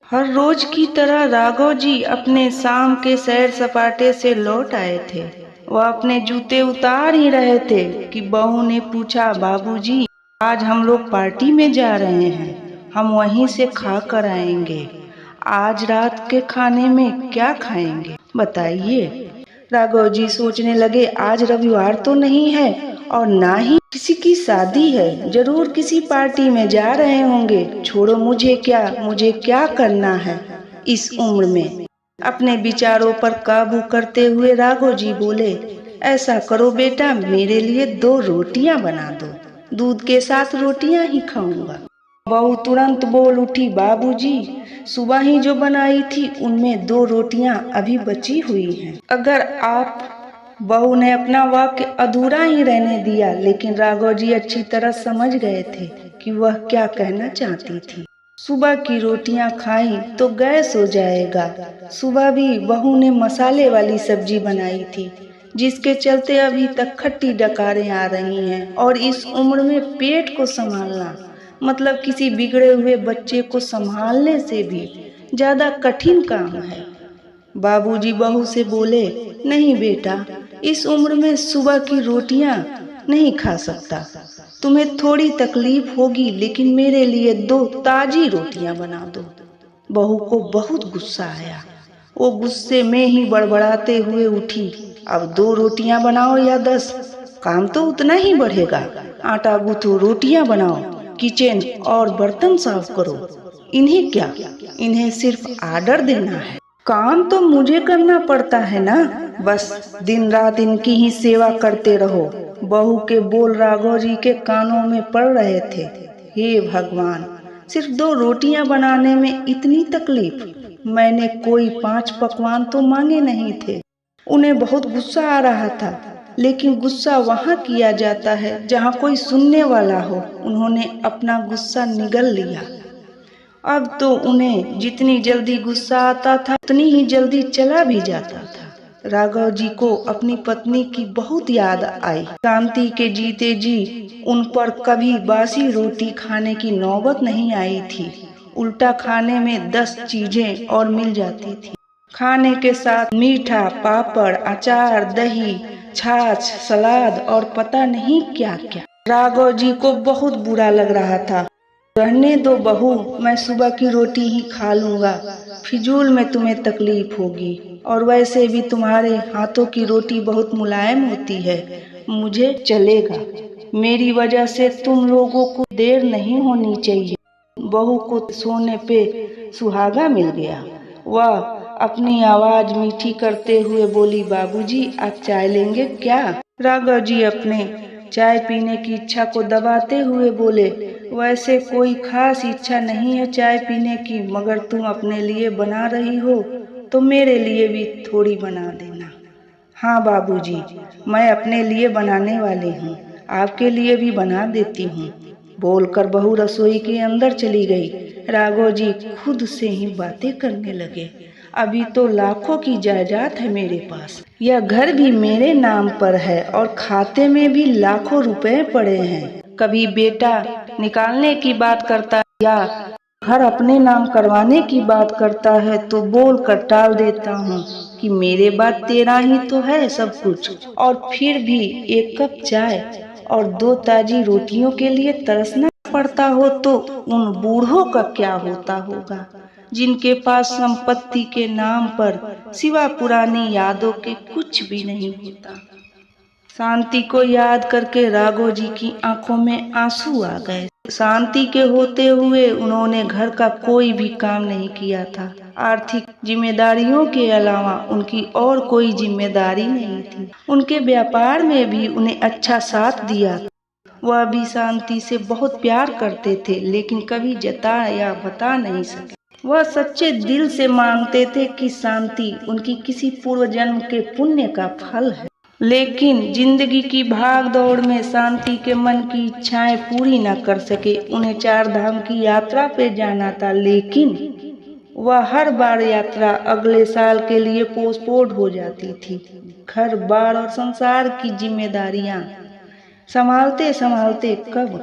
हर रोज की तरह राघव जी अपने शाम के सैर सपाटे से लौट आए थे। वह अपने जूते उतार ही रहे थे कि बहू ने पूछा, बाबूजी, आज हम लोग पार्टी में जा रहे हैं, हम वहीं से खा कर आएंगे। आज रात के खाने में क्या खाएंगे बताइए। राघव जी सोचने लगे, आज रविवार तो नहीं है और ना ही किसी की शादी है, जरूर किसी पार्टी में जा रहे होंगे। छोड़ो, मुझे क्या करना है इस उम्र में। अपने विचारों पर काबू करते हुए राघव जी बोले, ऐसा करो बेटा, मेरे लिए 2 रोटियां बना दो, दूध के साथ रोटियां ही खाऊंगा। बहू तुरंत बोल उठी, बाबूजी, सुबह ही जो बनाई थी उनमें 2 रोटियां अभी बची हुई हैं। अगर आप बहू ने अपना वाक्य अधूरा ही रहने दिया, लेकिन राघव जी अच्छी तरह समझ गए थे कि वह क्या कहना चाहती थी। सुबह की रोटियां खाई तो गैस हो जाएगा। सुबह भी बहू ने मसाले वाली सब्जी बनाई थी, जिसके चलते अभी तक खट्टी डकारें आ रही हैं। और इस उम्र में पेट को संभालना मतलब किसी बिगड़े हुए बच्चे को संभालने से भी ज्यादा कठिन काम है। बाबूजी बहू से बोले, नहीं बेटा, इस उम्र में सुबह की रोटियां नहीं खा सकता। तुम्हें थोड़ी तकलीफ होगी, लेकिन मेरे लिए 2 ताजी रोटियां बना दो। बहू को बहुत गुस्सा आया। वो गुस्से में ही बड़बड़ाते हुए उठी, अब 2 रोटियां बनाओ या 10, काम तो उतना ही बढ़ेगा। आटा गूंथो, रोटियां बनाओ, किचन और बर्तन साफ करो। इन्हें क्या, इन्हें सिर्फ आर्डर देना है। काम तो मुझे करना पड़ता है ना, बस दिन रात इनकी ही सेवा करते रहो। बहू के बोल राघव जी के कानों में पड़ रहे थे। हे भगवान, सिर्फ 2 रोटियां बनाने में इतनी तकलीफ। मैंने कोई 5 पकवान तो मांगे नहीं थे। उन्हें बहुत गुस्सा आ रहा था, लेकिन गुस्सा वहाँ किया जाता है जहाँ कोई सुनने वाला हो। उन्होंने अपना गुस्सा निगल लिया। अब तो उन्हें जितनी जल्दी गुस्सा आता था उतनी ही जल्दी चला भी जाता था। राघव जी को अपनी पत्नी की बहुत याद आई। शांति के जीते जी उन पर कभी बासी रोटी खाने की नौबत नहीं आई थी। उल्टा खाने में 10 चीजें और मिल जाती थी। खाने के साथ मीठा, पापड़, अचार, दही, छाछ, सलाद और पता नहीं क्या क्या। राघव जी को बहुत बुरा लग रहा था। रहने दो बहू, मैं सुबह की रोटी ही खा लूंगा, फिजूल में तुम्हें तकलीफ होगी। और वैसे भी तुम्हारे हाथों की रोटी बहुत मुलायम होती है, मुझे चलेगा। मेरी वजह से तुम लोगों को देर नहीं होनी चाहिए। बहू को सोने पे सुहागा मिल गया। वह अपनी आवाज मीठी करते हुए बोली, बाबूजी, आप चाय लेंगे क्या? राघव जी अपने चाय पीने की इच्छा को दबाते हुए बोले, वैसे कोई खास इच्छा नहीं है चाय पीने की, मगर तुम अपने लिए बना रही हो तो मेरे लिए भी थोड़ी बना देना। हाँ बाबूजी, मैं अपने लिए बनाने वाली हूँ, आपके लिए भी बना देती हूँ। बोलकर बहू रसोई के अंदर चली गई। राघव जी खुद से ही बातें करने लगे, अभी तो लाखों की जायदाद है मेरे पास, यह घर भी मेरे नाम पर है और खाते में भी लाखों रुपए पड़े हैं। कभी बेटा निकालने की बात करता या घर अपने नाम करवाने की बात करता है तो बोल कर टाल देता हूँ कि मेरे बाद तेरा ही तो है सब कुछ। और फिर भी एक कप चाय और 2 ताजी रोटियों के लिए तरसना पड़ता हो तो उन बूढ़ों का क्या होता होगा, जिनके पास संपत्ति के नाम पर सिवा पुरानी यादों के कुछ भी नहीं होता। शांति को याद करके राघव जी की आंखों में आंसू आ गए। शांति के होते हुए उन्होंने घर का कोई भी काम नहीं किया था। आर्थिक जिम्मेदारियों के अलावा उनकी और कोई जिम्मेदारी नहीं थी। उनके व्यापार में भी उन्हें अच्छा साथ दिया। वह भी शांति से बहुत प्यार करते थे, लेकिन कभी जता या बता नहीं सके। वह सच्चे दिल से मानते थे कि शांति उनकी किसी पूर्व जन्म के पुण्य का फल है। लेकिन जिंदगी की भाग दौड़ में शांति के मन की इच्छाएं पूरी न कर सके। उन्हें 4 धाम की यात्रा पे जाना था, लेकिन वह हर बार यात्रा अगले साल के लिए पोस्टपोन हो जाती थी। घर बार और संसार की जिम्मेदारियां संभालते संभालते कब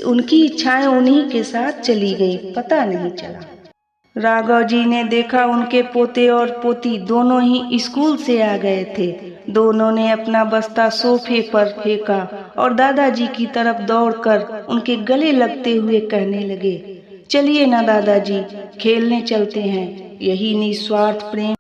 उनकी इच्छाएं उन्हीं के साथ चली गई, पता नहीं चला। राघव जी ने देखा उनके पोते और पोती दोनों ही स्कूल से आ गए थे। दोनों ने अपना बस्ता सोफे पर फेंका और दादाजी की तरफ दौड़कर उनके गले लगते हुए कहने लगे, चलिए ना दादाजी, खेलने चलते हैं। यही निस्वार्थ प्रेम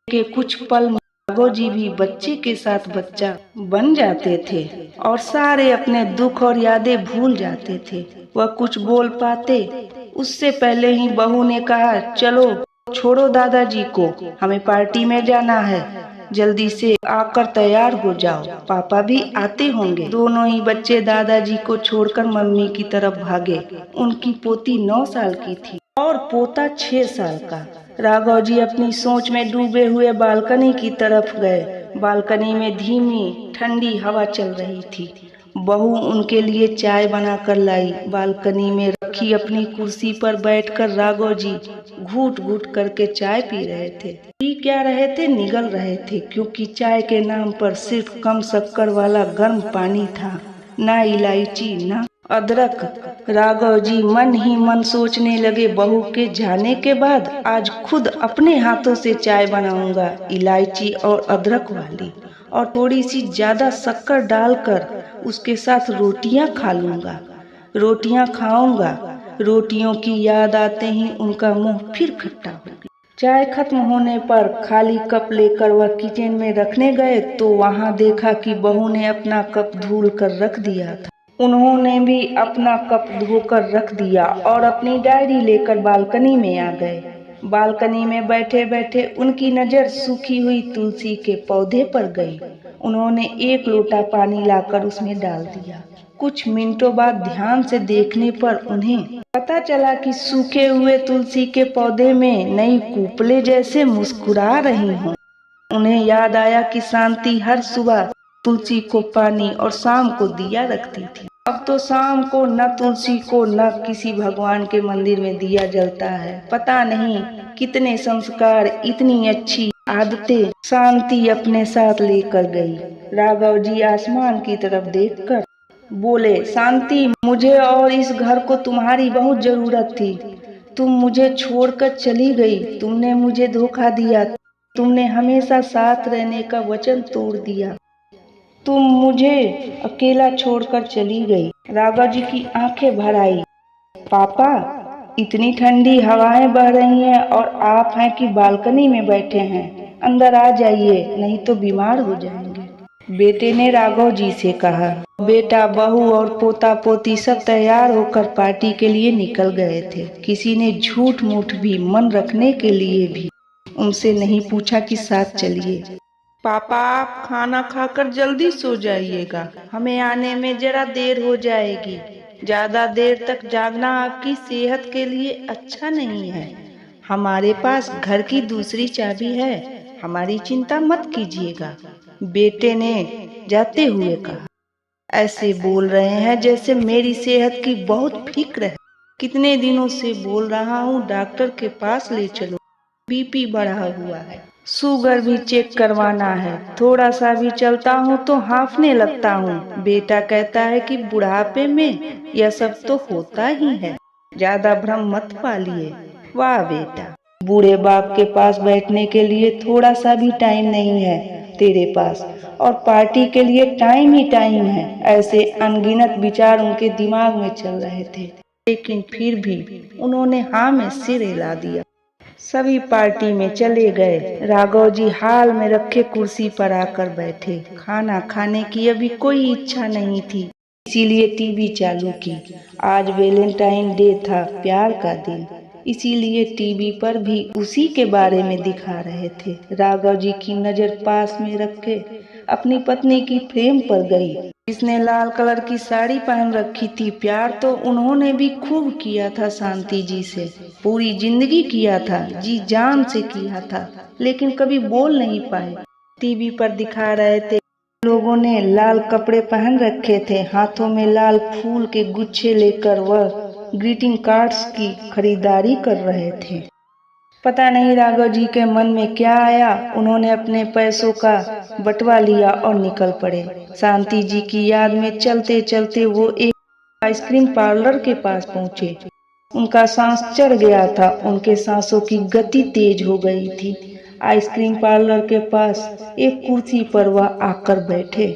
के कुछ पल राघव जी भी बच्चे के साथ बच्चा बन जाते थे और सारे अपने दुख और यादें भूल जाते थे। वह कुछ बोल पाते उससे पहले ही बहू ने कहा, चलो छोड़ो दादाजी को, हमें पार्टी में जाना है। जल्दी से आकर तैयार हो जाओ, पापा भी आते होंगे। दोनों ही बच्चे दादाजी को छोड़कर मम्मी की तरफ भागे। उनकी पोती 9 साल की थी और पोता 6 साल का। राघव जी अपनी सोच में डूबे हुए बालकनी की तरफ गए। बालकनी में धीमी ठंडी हवा चल रही थी। बहू उनके लिए चाय बनाकर लाई। बालकनी में रखी अपनी कुर्सी पर बैठकर राघव जी घूट घूट करके चाय पी रहे थे। पी क्या रहे थे, निगल रहे थे, क्योंकि चाय के नाम पर सिर्फ कम शक्कर वाला गर्म पानी था, ना इलायची ना अदरक। राघव जी मन ही मन सोचने लगे, बहू के जाने के बाद आज खुद अपने हाथों से चाय बनाऊंगा, इलायची और अदरक वाली, और थोड़ी सी ज्यादा शक्कर डालकर उसके साथ रोटियां खा लूंगा। रोटियां खाऊंगा। रोटियों की याद आते ही उनका मुंह फिर खट्टा हो गया। चाय खत्म होने पर खाली कप लेकर वह किचन में रखने गए तो वहां देखा कि बहू ने अपना कप धुल कर रख दिया था। उन्होंने भी अपना कप धोकर रख दिया और अपनी डायरी लेकर बालकनी में आ गए। बालकनी में बैठे बैठे उनकी नजर सूखी हुई तुलसी के पौधे पर गई। उन्होंने एक लोटा पानी लाकर उसमें डाल दिया। कुछ मिनटों बाद ध्यान से देखने पर उन्हें पता चला कि सूखे हुए तुलसी के पौधे में नई कूपले जैसे मुस्कुरा रही हों। उन्हें याद आया कि शांति हर सुबह तुलसी को पानी और शाम को दिया रखती थी। अब तो शाम को न तुलसी को न किसी भगवान के मंदिर में दिया जलता है। पता नहीं कितने संस्कार, इतनी अच्छी आदतें शांति अपने साथ लेकर गई। राघव जी आसमान की तरफ देखकर बोले, शांति, मुझे और इस घर को तुम्हारी बहुत जरूरत थी। तुम मुझे छोड़कर चली गई। तुमने मुझे धोखा दिया। तुमने हमेशा साथ रहने का वचन तोड़ दिया। तुम मुझे अकेला छोड़कर चली गई। राघव जी की आंखें भर आई। पापा, इतनी ठंडी हवाएं बह रही हैं और आप हैं कि बालकनी में बैठे हैं। अंदर आ जाइए, नहीं तो बीमार हो जाएंगे। बेटे ने राघव जी से कहा। बेटा, बहू और पोता पोती सब तैयार होकर पार्टी के लिए निकल गए थे। किसी ने झूठ मूठ भी मन रखने के लिए भी उनसे नहीं पूछा कि साथ चलिए। पापा, आप खाना खाकर जल्दी सो जाइएगा, हमें आने में जरा देर हो जाएगी। ज्यादा देर तक जागना आपकी सेहत के लिए अच्छा नहीं है। हमारे पास घर की दूसरी चाबी है, हमारी चिंता मत कीजिएगा, बेटे ने जाते हुए कहा। ऐसे बोल रहे हैं जैसे मेरी सेहत की बहुत फिक्र है। कितने दिनों से बोल रहा हूँ डॉक्टर के पास ले चलो, बीपी बढ़ा हुआ है, शुगर भी चेक करवाना है। थोड़ा सा भी चलता हूँ तो हांफने लगता हूँ। बेटा कहता है कि बुढ़ापे में यह सब तो होता ही है, ज्यादा भ्रम मत पालिए। वाह बेटा, बूढ़े बाप के पास बैठने के लिए थोड़ा सा भी टाइम नहीं है तेरे पास, और पार्टी के लिए टाइम ही टाइम है। ऐसे अनगिनत विचार उनके दिमाग में चल रहे थे, लेकिन फिर भी उन्होंने हाँ में सिर हिला दिया। सभी पार्टी में चले गए। राघव जी हाल में रखे कुर्सी पर आकर बैठे। खाना खाने की अभी कोई इच्छा नहीं थी, इसीलिए टीवी चालू की। आज वैलेंटाइन डे था, प्यार का दिन, इसीलिए टीवी पर भी उसी के बारे में दिखा रहे थे। राघव जी की नजर पास में रखे अपनी पत्नी की फ्रेम पर गई, जिसने लाल कलर की साड़ी पहन रखी थी। प्यार तो उन्होंने भी खूब किया था शांति जी से, पूरी जिंदगी किया था, जी जान से किया था, लेकिन कभी बोल नहीं पाए। टीवी पर दिखा रहे थे, लोगों ने लाल कपड़े पहन रखे थे, हाथों में लाल फूल के गुच्छे लेकर वह ग्रीटिंग कार्ड्स की खरीदारी कर रहे थे। पता नहीं राघव जी के मन में क्या आया, उन्होंने अपने पैसों का बटवा लिया और निकल पड़े। शांति जी की याद में चलते चलते वो एक आइसक्रीम पार्लर के पास पहुंचे। उनका सांस चढ़ गया था, उनके सांसों की गति तेज हो गई थी। आइसक्रीम पार्लर के पास एक कुर्सी पर वह आकर बैठे।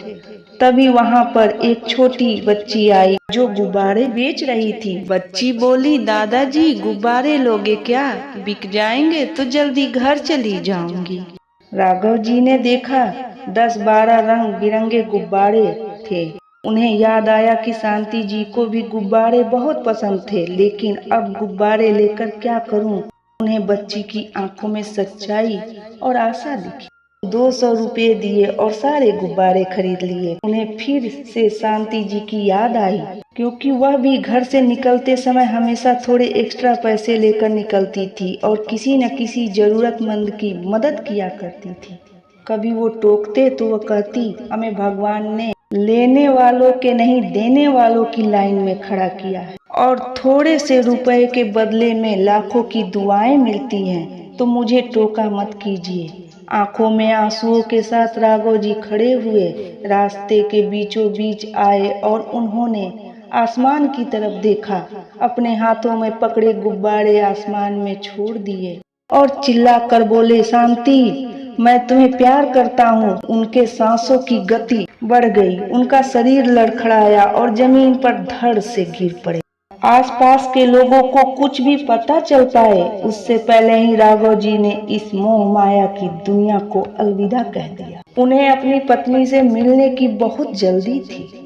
तभी वहां पर एक छोटी बच्ची आई जो गुब्बारे बेच रही थी। बच्ची बोली, दादाजी गुब्बारे लोगे क्या? बिक जाएंगे तो जल्दी घर चली जाऊंगी। राघव जी ने देखा 10-12 रंग बिरंगे गुब्बारे थे। उन्हें याद आया कि शांति जी को भी गुब्बारे बहुत पसंद थे, लेकिन अब गुब्बारे लेकर क्या करूं? उन्हें बच्ची की आंखों में सच्चाई और आशा दिखी। 200 रुपये दिए और सारे गुब्बारे खरीद लिए। उन्हें फिर से शांति जी की याद आई, क्योंकि वह भी घर से निकलते समय हमेशा थोड़े एक्स्ट्रा पैसे लेकर निकलती थी और किसी न किसी जरूरतमंद की मदद किया करती थी। कभी वो टोकते तो वह कहती, हमें भगवान ने लेने वालों के नहीं देने वालों की लाइन में खड़ा किया है, और थोड़े से रुपए के बदले में लाखों की दुआएं मिलती हैं, तो मुझे टोका मत कीजिए। आंखों में आंसुओं के साथ राघव जी खड़े हुए रास्ते के बीचों बीच आए और उन्होंने आसमान की तरफ देखा। अपने हाथों में पकड़े गुब्बारे आसमान में छोड़ दिए और चिल्लाकर बोले, शांति, मैं तुम्हें प्यार करता हूँ। उनके सांसों की गति बढ़ गई, उनका शरीर लड़खड़ाया और जमीन पर धड़ से गिर पड़े। आसपास के लोगों को कुछ भी पता चल पाए उससे पहले ही राघव जी ने इस मोह माया की दुनिया को अलविदा कह दिया। उन्हें अपनी पत्नी से मिलने की बहुत जल्दी थी।